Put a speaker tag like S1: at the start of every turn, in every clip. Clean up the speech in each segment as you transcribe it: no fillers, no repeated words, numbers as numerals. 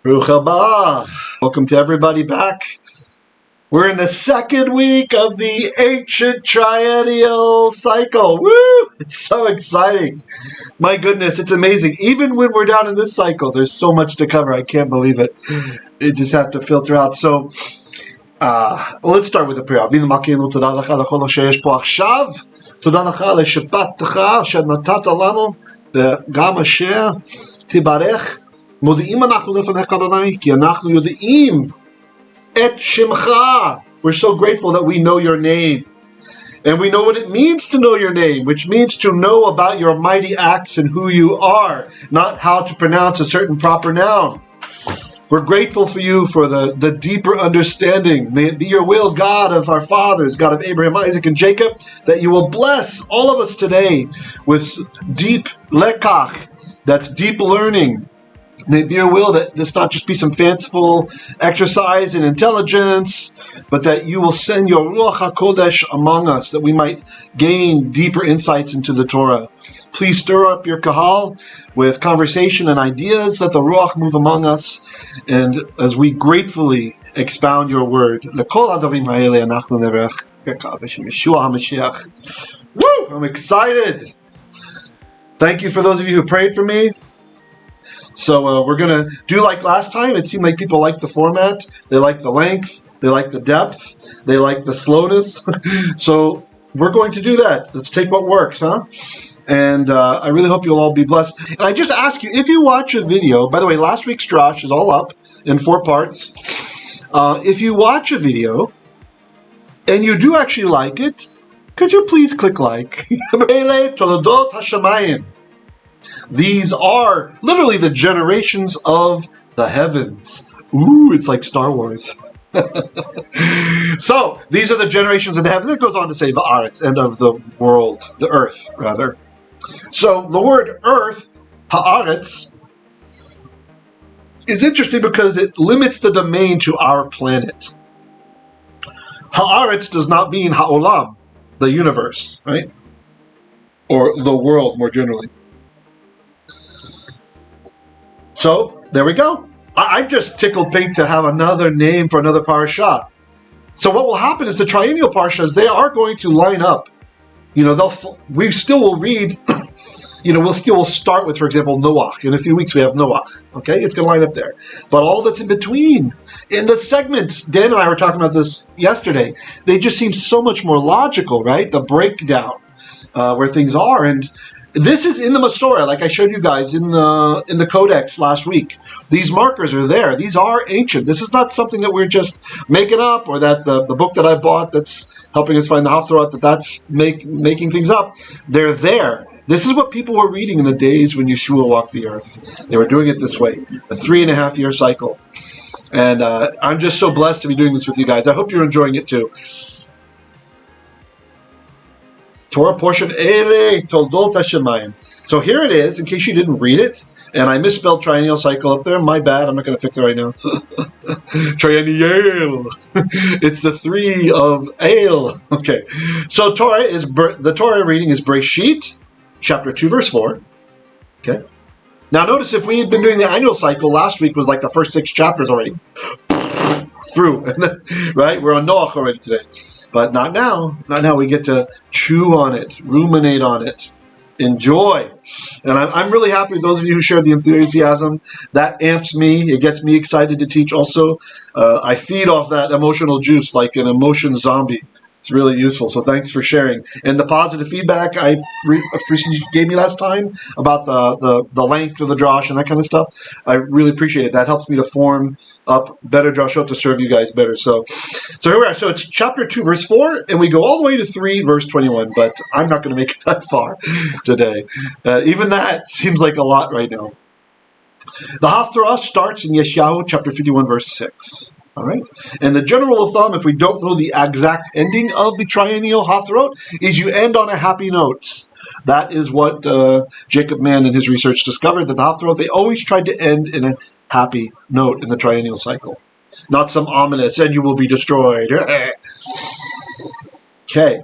S1: Baruch haba. Welcome to everybody back. We're in the second week of the ancient triennial cycle. Woo! It's so exciting. My goodness, it's amazing. Even when we're down in this cycle, there's so much to cover. I can't believe it. You just have to filter out. So, let's start with the prayer. Avinu Malkeinu, todah lecha lechol sheyesh po achshav. Todah lecha leshabbatcha shenatata lanu v'gam asher tibarech. מודיעים אנחנו לפניך אדוני, כי אנחנו יודעים את שמך. We're so grateful that we know your name. And we know what it means to know your name, which means to know about your mighty acts and who you are, not how to pronounce a certain proper noun. We're grateful for you for the deeper understanding. May it be your will, God of our fathers, God of Abraham, Isaac, and Jacob, that you will bless all of us today with deep lekach, that's deep learning. May it be your will that this not just be some fanciful exercise in intelligence, but that you will send your Ruach HaKodesh among us, that we might gain deeper insights into the Torah. Please stir up your kahal with conversation and ideas. Let the Ruach move among us, and as we gratefully expound your word. Woo! I'm excited. Thank you for those of you who prayed for me. So we're going to do like last time. It seemed like people liked the format. They like the length. They like the depth. They like the slowness. So we're going to do that. Let's take what works, huh? And I really hope you'll all be blessed. And I just ask you, if you watch a video, by the way, last week's Drash is all up in 4 parts. If you watch a video and you do actually like it, could you please click like? Toldot Hashemayim. These are literally the generations of the heavens. Ooh, it's like Star Wars. So, these are the generations of the heavens. It goes on to say Va'aretz, and of the world, the earth, rather. So, the word earth, Haaretz, is interesting because it limits the domain to our planet. Haaretz does not mean Ha'olam, the universe, right? Or the world, more generally. So, there we go. I'm just tickled pink to have another name for another parashah. So what will happen is the triennial parashahs, they are going to line up. You know, we still will read, we'll start with, for example, Noach. In a few weeks we have Noach. Okay, it's going to line up there. But all that's in between, in the segments, Dan and I were talking about this yesterday, they just seem so much more logical, right? The breakdown, where things are. And this is in the masorah, like I showed you guys in the Codex last week. These markers are there. These are ancient. This is not something that we're just making up, or that the book that I bought that's helping us find the Haftarot, that's making things up. They're there. This is what people were reading in the days when Yeshua walked the earth. They were doing it this way, a 3.5-year cycle. And I'm just so blessed to be doing this with you guys. I hope you're enjoying it too. Torah Portion Eyleh, toldot Hashemayim. So here it is, in case you didn't read it, and I misspelled triennial cycle up there. My bad, I'm not going to fix it right now. Triennial. It's the 3 of Eil. Okay. So the Torah reading is Bereshit, chapter 2, verse 4. Okay. Now notice if we had been doing the annual cycle, last week was like the first 6 chapters already. Through. Right? We're on Noach already today. But not now. Not now. We get to chew on it, ruminate on it, enjoy. And I'm really happy with those of you who share the enthusiasm. That amps me. It gets me excited to teach also. I feed off that emotional juice like an emotion zombie. It's really useful. So thanks for sharing. And the positive feedback I appreciate you gave me last time about the length of the drash and that kind of stuff, I really appreciate it. That helps me to form up better drashot to serve you guys better. So here we are. So it's chapter 2, verse 4, and we go all the way to 3, verse 21. But I'm not going to make it that far today. Even that seems like a lot right now. The Haftarah starts in Yeshayahu chapter 51, verse 6. All right, and the general rule of thumb, if we don't know the exact ending of the Triennial Haftarot, is you end on a happy note. That is what Jacob Mann in his research discovered, that the Haftarot, they always tried to end in a happy note in the triennial cycle. Not some ominous, and you will be destroyed. Okay.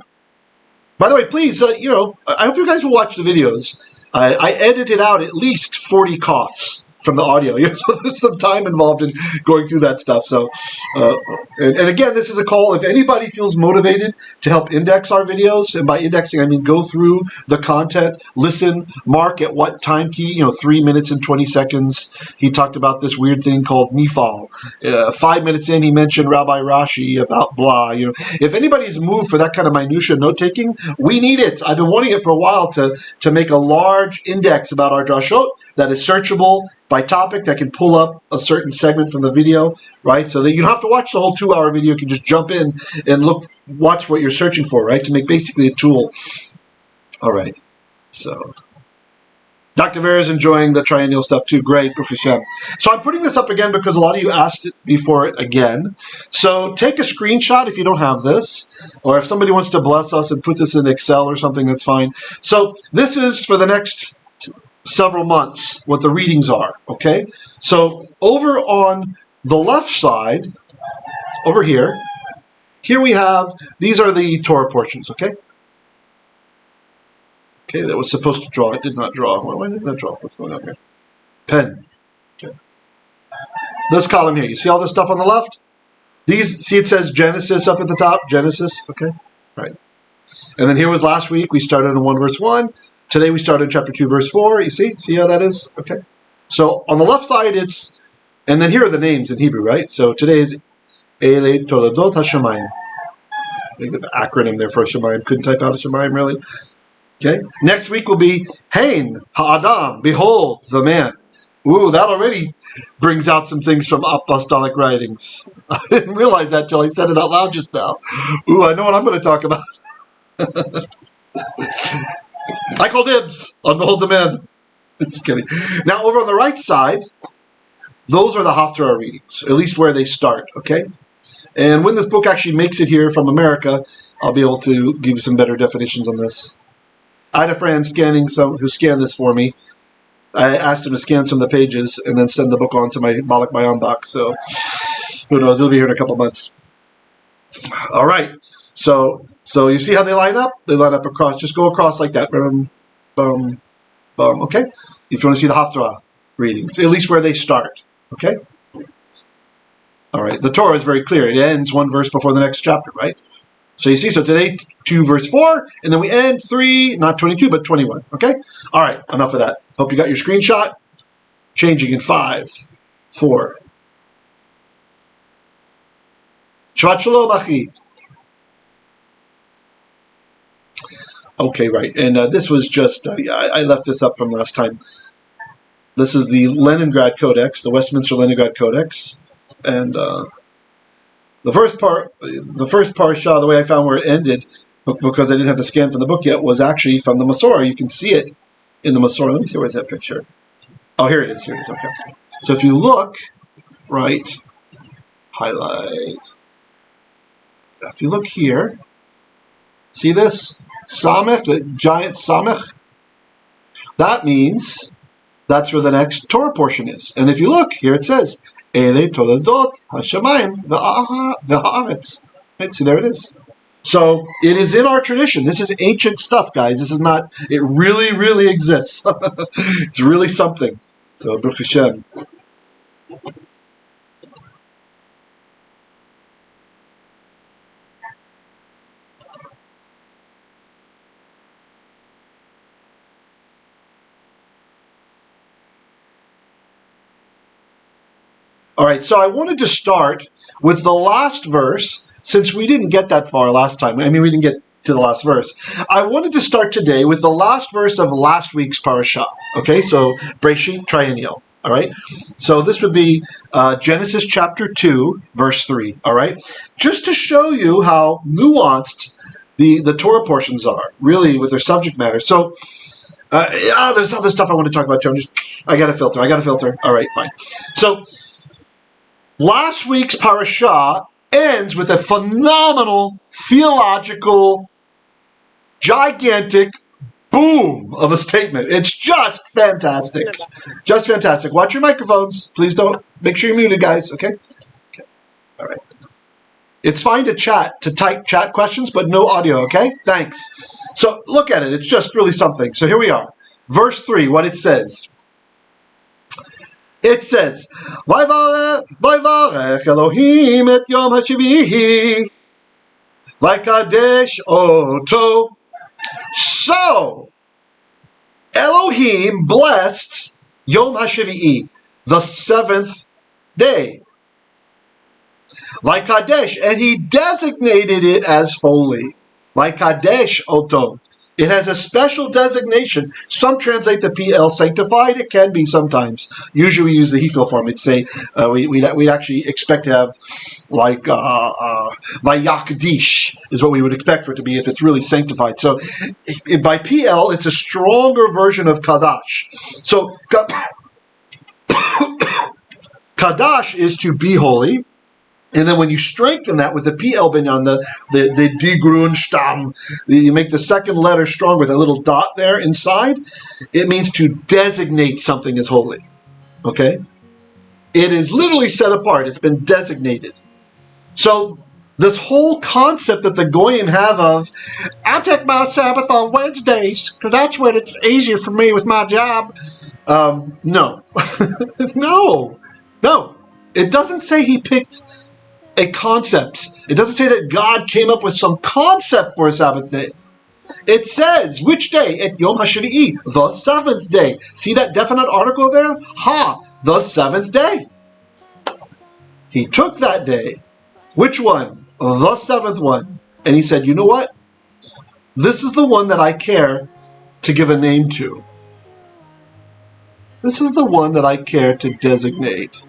S1: By the way, please, I hope you guys will watch the videos. I edited out at least 40 coughs from the audio. So there's some time involved in going through that stuff. So, and again, this is a call. If anybody feels motivated to help index our videos, and by indexing I mean go through the content, listen, mark at what time key, 3 minutes and 20 seconds. He talked about this weird thing called nifal. 5 minutes in, he mentioned Rabbi Rashi about blah. If anybody's moved for that kind of minutia note-taking, we need it. I've been wanting it for a while to make a large index about our drashot that is searchable by topic, that can pull up a certain segment from the video, right? So that you don't have to watch the whole 2-hour video. You can just jump in and watch what you're searching for, right? To make basically a tool. All right. So Dr. Vera is enjoying the triennial stuff too. Great, Professor. So I'm putting this up again because a lot of you asked me for it again. So take a screenshot if you don't have this, or if somebody wants to bless us and put this in Excel or something, that's fine. So this is for the next several months what the readings are, okay? So over on the left side, over here we have, these are the Torah portions, okay? Okay, that was supposed to draw. It did not draw. Why didn't it draw? What's going on here? Pen. Okay. This column here. You see all this stuff on the left? See it says Genesis up at the top? Genesis, okay? Right. And then here was last week. We started in 1 verse 1. Today we started in chapter 2 verse 4. You see? See how that is? Okay. So on the left side it's, and then here are the names in Hebrew, right? So today is Eyleh toldot hashemayim. They get the acronym there for Shemayim. Couldn't type out a Shemayim, really. Okay. Next week will be Hein Ha'adam. Behold the man. Ooh, that already brings out some things from apostolic writings. I didn't realize that till I said it out loud just now. Ooh, I know what I'm going to talk about. I call dibs on behold the man. Just kidding. Now over on the right side, those are the Haftarah readings, at least where they start. Okay. And when this book actually makes it here from America, I'll be able to give you some better definitions on this. I had a friend who scanned this for me. I asked him to scan some of the pages and then send the book on to my Malak Bayan box. So who knows? It'll be here in a couple months. All right. So you see how they line up? They line up across. Just go across like that. Okay? If you want to see the Haftarah readings, at least where they start. Okay? All right. The Torah is very clear. It ends 1 verse before the next chapter, right? So you see, so today 2 verse 4, and then we end 3, not 22, but 21. Okay? All right, enough of that. Hope you got your screenshot. Changing in 5, 4. Shabbat shalom, achi. Okay, right. And this was just, I left this up from last time. This is the Leningrad Codex, the Westminster Leningrad Codex. And the first Parshah, the way I found where it ended, because I didn't have the scan from the book yet, was actually from the masorah. You can see it in the masorah. Let me see, where's that picture? Oh, here it is. Here it is. Okay. So if you look, right, highlight. If you look here, see this? Samech, the giant Samech? That means that's where the next Torah portion is. And if you look, here it says, Eyleh toldot hashemayim v'haaretz. Right, see, there it is. So it is in our tradition. This is ancient stuff, guys. This is not, it really, really exists. It's really something. So, Baruch Hashem. All right, so I wanted to start with the last verse, since we didn't get that far last time. I mean, we didn't get to the last verse. I wanted to start today with the last verse of last week's Parashah. Okay, so Breshit Triennial. All right, so this would be Genesis chapter 2, verse 3. All right, just to show you how nuanced the Torah portions are, really, with their subject matter. So, there's other stuff I want to talk about too. I got to filter. All right, fine. So, last week's Parashah ends with a phenomenal theological, gigantic boom of a statement. It's just fantastic. Just fantastic. Watch your microphones. Please don't. Make sure you're muted, guys. Okay? All right. It's fine to type chat questions, but no audio, okay? Thanks. So look at it. It's just really something. So here we are. Verse 3, what it says. It says, Vayvarech Elohim et Yom HaShavi'i, Vaykadesh Oto. So, Elohim blessed Yom HaShavi'i, the seventh day. Vaykadesh, and he designated it as holy. Vaykadesh Oto. It has a special designation. Some translate the Piel sanctified. It can be sometimes. Usually we use the Hefil form. It'd say we'd actually expect to have like Vayakdish is what we would expect for it to be if it's really sanctified. So by Piel, it's a stronger version of Kadash. So Kadash is to be holy. And then when you strengthen that with the Piel binyan, the digrun stam, you make the second letter stronger with a little dot there inside, it means to designate something as holy. Okay? It is literally set apart. It's been designated. So this whole concept that the Goyim have of, I take my Sabbath on Wednesdays because that's when it's easier for me with my job. No. No. It doesn't say he picked a concept. It doesn't say that God came up with some concept for a Sabbath day. It says, which day? At Yom HaShavi'i, the seventh day. See that definite article there? The seventh day. He took that day. Which one? The seventh one. And he said, you know what? This is the one that I care to give a name to. This is the one that I care to designate.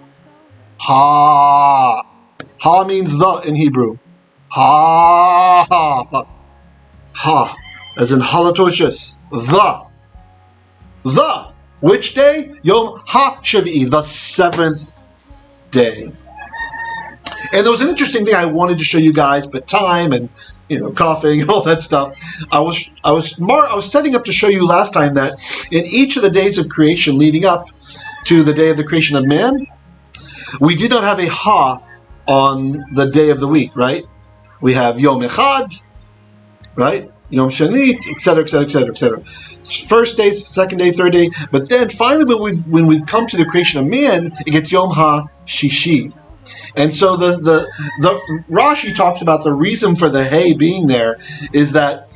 S1: Ha means the in Hebrew. Ha, as in halatoshes. The. Which day? Yom HaShavi'i, the seventh day. And there was an interesting thing I wanted to show you guys, but time and coughing and all that stuff. I was setting up to show you last time that in each of the days of creation leading up to the day of the creation of man, we did not have a ha on the day of the week, right? We have Yom Echad, right? Yom Shanit, etc., etc., etc., etc. First day, second day, third day, but then finally, when we've come to the creation of man, it gets Yom HaShishi, and so the Rashi talks about the reason for the hay being there is that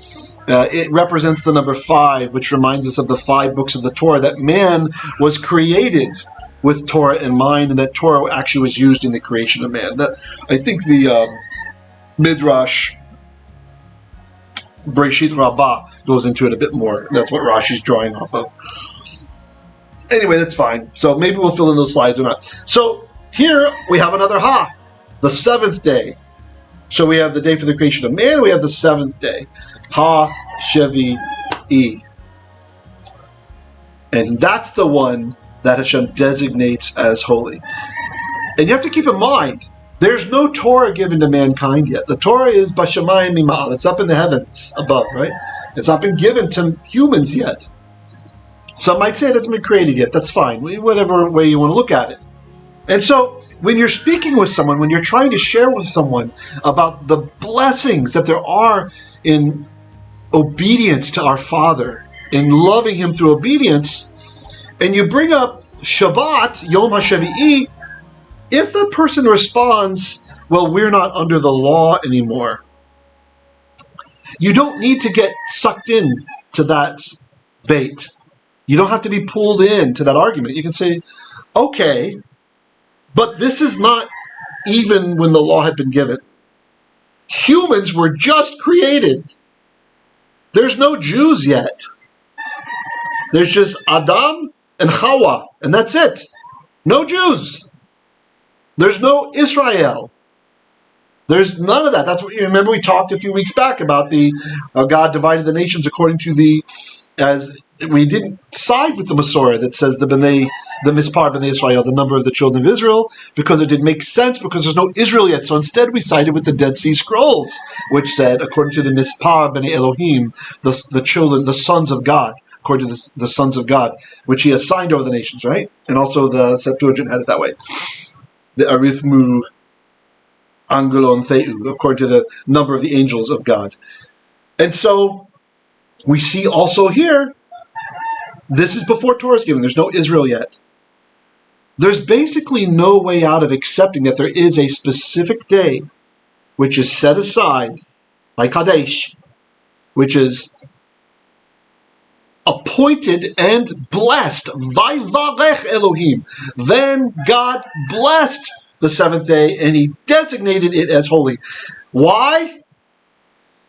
S1: it represents the number 5, which reminds us of the 5 books of the Torah, that man was created with Torah in mind, and that Torah actually was used in the creation of man. That I think the Midrash Breshit Rabbah goes into it a bit more. That's what Rashi's drawing off of. Anyway, that's fine. So maybe we'll fill in those slides or not. So here we have another the seventh day. So we have the day for the creation of man, we have the seventh day. HaShavi'i. And that's the one that Hashem designates as holy. And you have to keep in mind, there's no Torah given to mankind yet. The Torah is Bashamayim Mimal. It's up in the heavens above, right? It's not been given to humans yet. Some might say it hasn't been created yet. That's fine. Whatever way you want to look at it. And so, when you're speaking with someone, when you're trying to share with someone about the blessings that there are in obedience to our Father, in loving Him through obedience, and you bring up Shabbat, Yom HaShavi'i, if the person responds, well, we're not under the law anymore, you don't need to get sucked in to that bait. You don't have to be pulled into that argument. You can say, okay, but this is not even when the law had been given. Humans were just created. There's no Jews yet. There's just Adam and Hawa, and that's it. No Jews. There's no Israel. There's none of that. That's what you remember. We talked a few weeks back about the God divided the nations according to as we didn't side with the masorah that says the mispar b'nei Israel, the number of the children of Israel, because it didn't make sense because there's no Israel yet. So instead we sided with the Dead Sea Scrolls, which said according to the mispar b'nei Elohim, the children, the sons of God, according to the sons of God, which He assigned over the nations, right? And also the Septuagint had it that way. The arithmu angelon theu, according to the number of the angels of God. And so we see also here, this is before Torah is given. There's no Israel yet. There's basically no way out of accepting that there is a specific day which is set aside by qiddesh, which is appointed and blessed. Vayvarech Elohim. Then God blessed the seventh day and he designated it as holy. Why?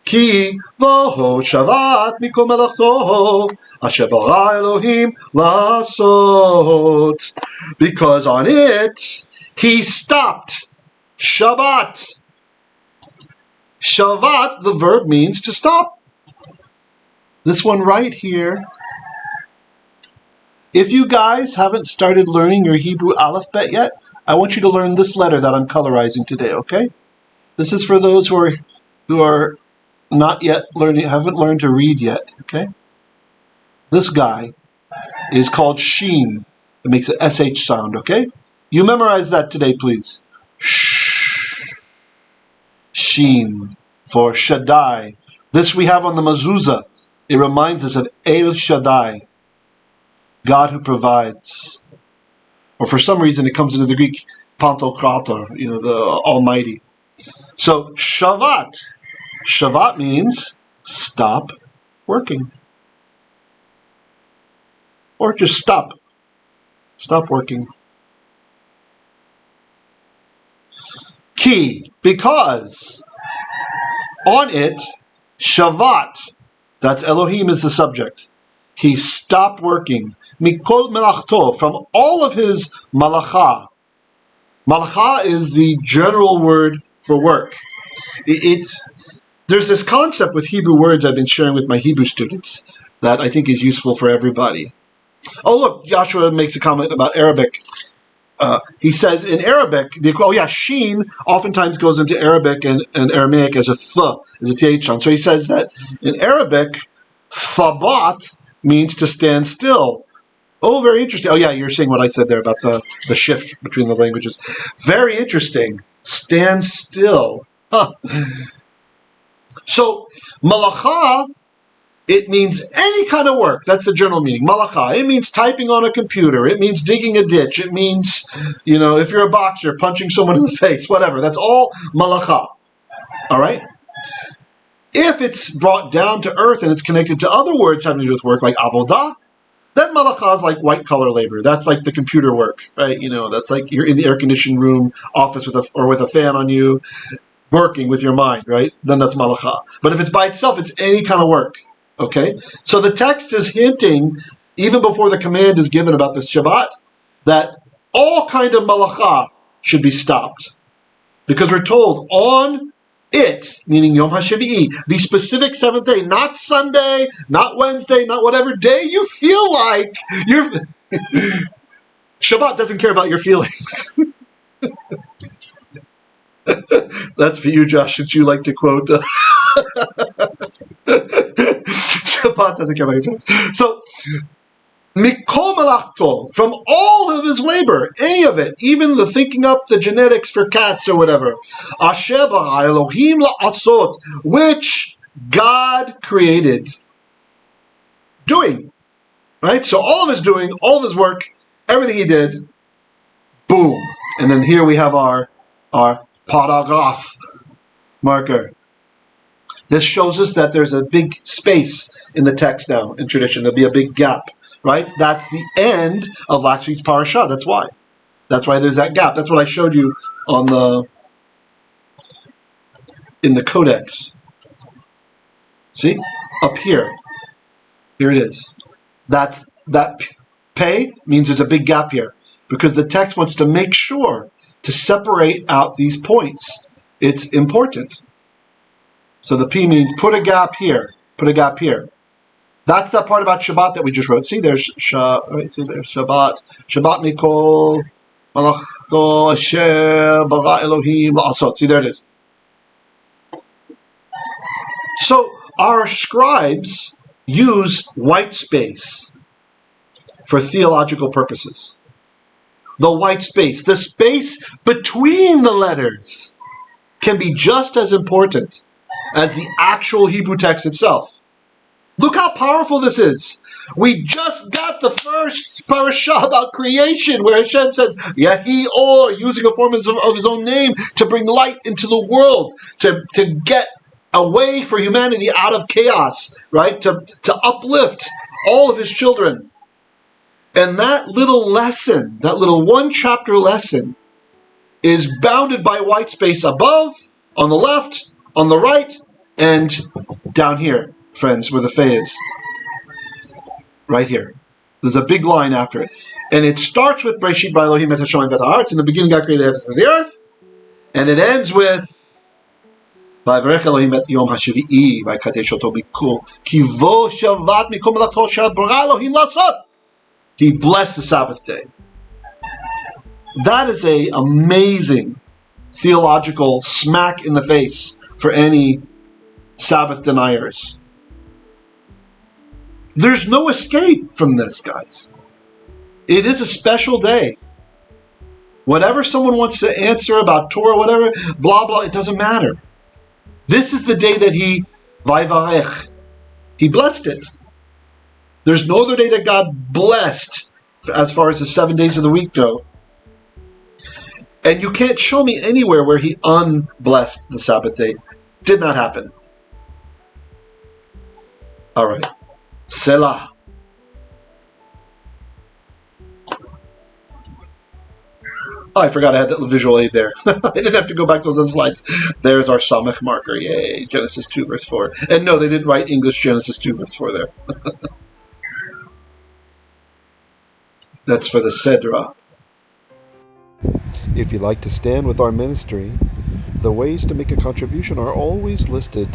S1: Ki voho Shabbat mikol melachto asher bara Elohim lasot. Because on it he stopped. Shabbat. Shabbat, the verb means to stop. This one right here. If you guys haven't started learning your Hebrew alphabet yet, I want you to learn this letter that I'm colorizing today, okay? This is for those who are not yet learning, haven't learned to read yet, okay? This guy is called shiyn. It makes an SH sound, okay? You memorize that today, please. Shh. Shiyn for Shaddai. This we have on the mezuzah. It reminds us of El Shaddai, God who provides. Or for some reason it comes into the Greek Pantokrator, the Almighty. So Shabbat. Shabbat means stop working. Or just stop. Stop working. Ki, because on it, Shabbat, that's Elohim is the subject. He stopped working. Mikol melachto, from all of his malacha. Malacha is the general word for work. There's this concept with Hebrew words I've been sharing with my Hebrew students that I think is useful for everybody. Oh, look, Joshua makes a comment about Arabic. He says in Arabic, shiyn oftentimes goes into Arabic and Aramaic as a th sound. So he says that in Arabic, Sabbath means to stand still. Oh, very interesting. Oh, yeah, you're saying what I said there about the shift between the languages. Very interesting. Stand still. Huh. So, malacha, it means any kind of work. That's the general meaning. Malacha. It means typing on a computer. It means digging a ditch. It means, if you're a boxer, punching someone in the face, whatever. That's all malacha. All right? If it's brought down to earth and it's connected to other words having to do with work, like avodah, then malacha is like white-collar labor. That's like the computer work, right? That's like you're in the air-conditioned room, office with a fan on you, working with your mind, right? Then that's malacha. But if it's by itself, it's any kind of work. Okay, so the text is hinting, even before the command is given about this Shabbat, that all kind of malacha should be stopped. Because we're told on it, meaning Yom HaShavi'i, the specific seventh day, not Sunday, not Wednesday, not whatever day you feel like. Shabbat doesn't care about your feelings. That's for you, Josh, that you like to quote. Shabbat doesn't care about your feelings. So, Mikol Melachto, from all of his labor, any of it, even the thinking up the genetics for cats or whatever, Asher bara Elohim la'asot, which God created. Doing. Right? So all of his doing, all of his work, everything he did, boom. And then here we have our paragraph marker. This shows us that there's a big space in the text now, in tradition. There'll be a big gap, right? That's the end of last week's Parashah. That's why. That's why there's that gap. That's what I showed you in the Codex. See? Up here. Here it is. That pay means there's a big gap here, because the text wants to make sure to separate out these points. It's important. So the P means put a gap here. Put a gap here. That's that part about Shabbat that we just wrote. See, there's Shabbat. Shabbat mikol malachto asher bara Elohim la'asot. See, there it is. So our scribes use white space for theological purposes. The white space, the space between the letters, can be just as important as the actual Hebrew text itself. Look how powerful this is. We just got the first Pareshah about creation, where Hashem says, Yahi Or, using a form of his own name to bring light into the world, to get a way for humanity out of chaos, right? To uplift all of his children. And that little lesson, that little one chapter lesson, is bounded by white space above, on the left, on the right, and down here, friends, where the Fe is. Right here. There's a big line after it. And it starts with Breshit by Elohim et Hashamayim v'et ha'aretz. In the beginning God created the heavens and the earth. And it ends with Vayvarech Elohim et yom hashvi'i vaykadesh oto mikol kivo shavat mikol melachto she'ad bara Elohim lasot. He blessed the Sabbath day. That is an amazing theological smack in the face for any Sabbath deniers. There's no escape from this, guys. It is a special day. Whatever someone wants to answer about Torah, whatever, blah, blah, it doesn't matter. This is the day that he, Vayvarech, he blessed it. There's no other day that God blessed as far as the 7 days of the week go. And you can't show me anywhere where he unblessed the Sabbath day. Did not happen. All right. Selah. Oh, I forgot I had that visual aid there. I didn't have to go back to those other slides. There's our Samech marker. Yay. Genesis 2 verse 4. And no, they didn't write English Genesis 2 verse 4 there. That's for the sedrot.
S2: If you'd like to stand with our ministry, the ways to make a contribution are always listed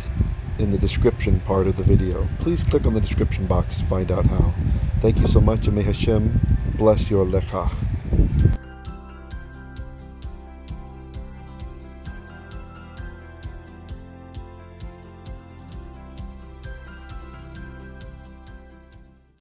S2: in the description part of the video. Please click on the description box to find out how. Thank you so much, and may Hashem bless your lekach.